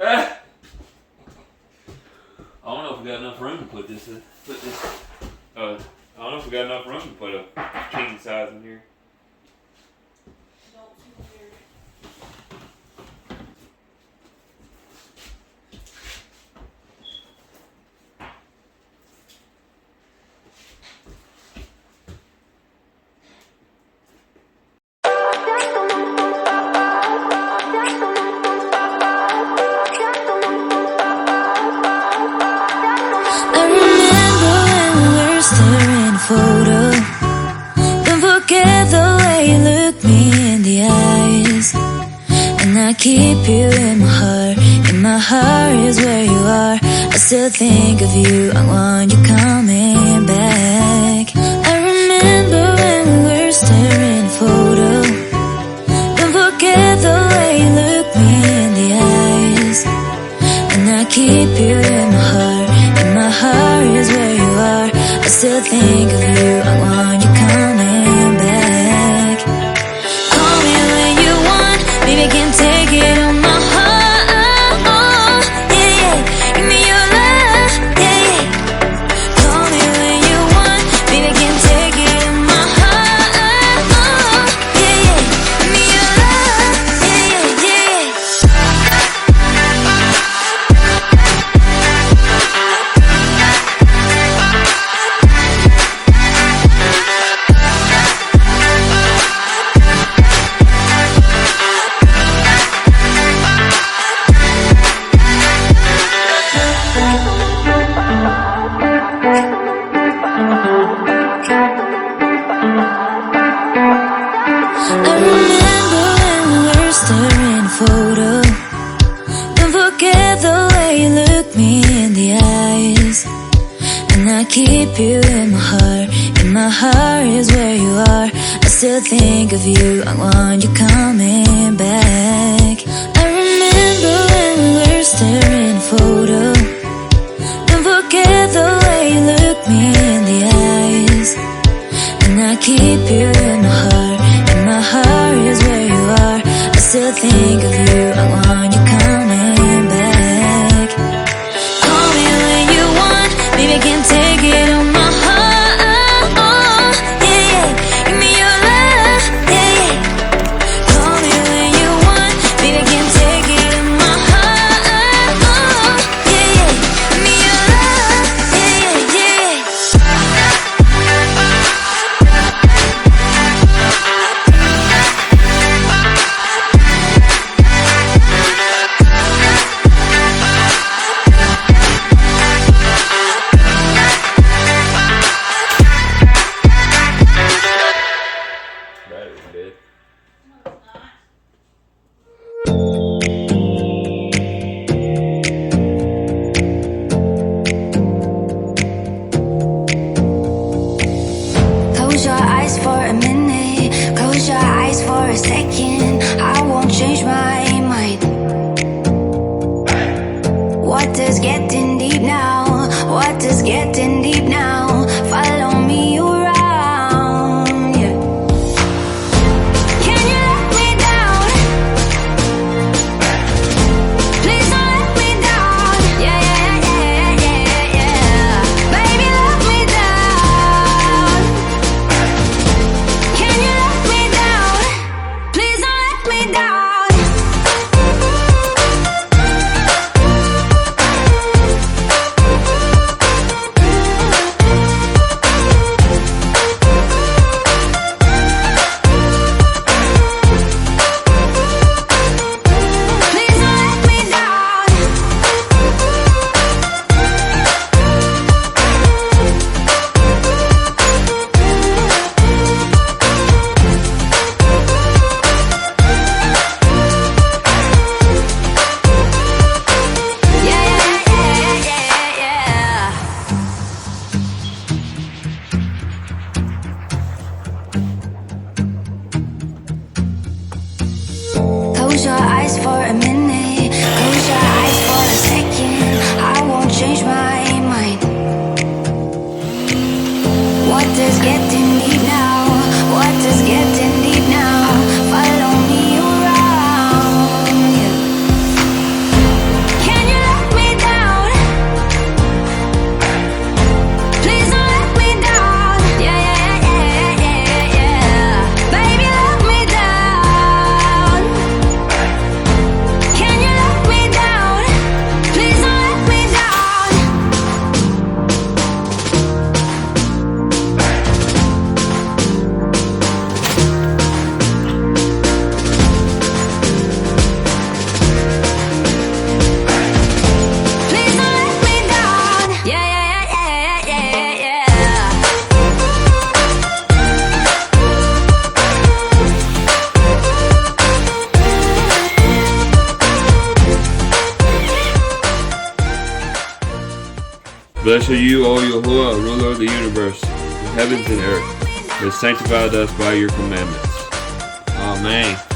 I don't know if we got enough room to put this. I don't know if we got enough room to put a king size in here. Photo. Don't forget the way you look me in the eyes. And I keep you in my heart. In my heart is where you are. I still think of you. I want you coming back. I remember when we were staring photo. Don't forget the way you look me in the eyes. And I keep you in my heart. In my heart is where you are. I still think of you, I want you coming back. Call me when you want, baby, I can't take it on my heart. Yeah, yeah, give me your love, yeah, yeah. Call me when you want, baby, I can't take it on my heart. Yeah, yeah, give me your love, yeah, yeah, yeah. Keep you in my heart. In my heart is where you are. I still think of you. I want you coming back. I remember when we were staring photo. Don't forget the way you look me in the eyes. And I keep you in my heart. In my heart is where you are. I still think of you. I want you coming back. Call me when you want, baby, I can't take it on my heart. Yeah, yeah, give me your love, yeah, yeah. Call me when you want, baby, I can't take it on my heart. Yeah, yeah, give me your love, yeah, yeah, yeah. Close your eyes for a minute. Close your eyes for a second. I won't change my mind. Water's getting deep now. Water's getting deep now. Follow me around, yeah. Can you let me down? Please don't let me down. Yeah, yeah, yeah, yeah, yeah. Baby, let me down. Can you let me down? Please don't let me down. Blessed are you, O Yahuwah, ruler of the universe, the heavens and earth, who has sanctified us by your commandments. Amen.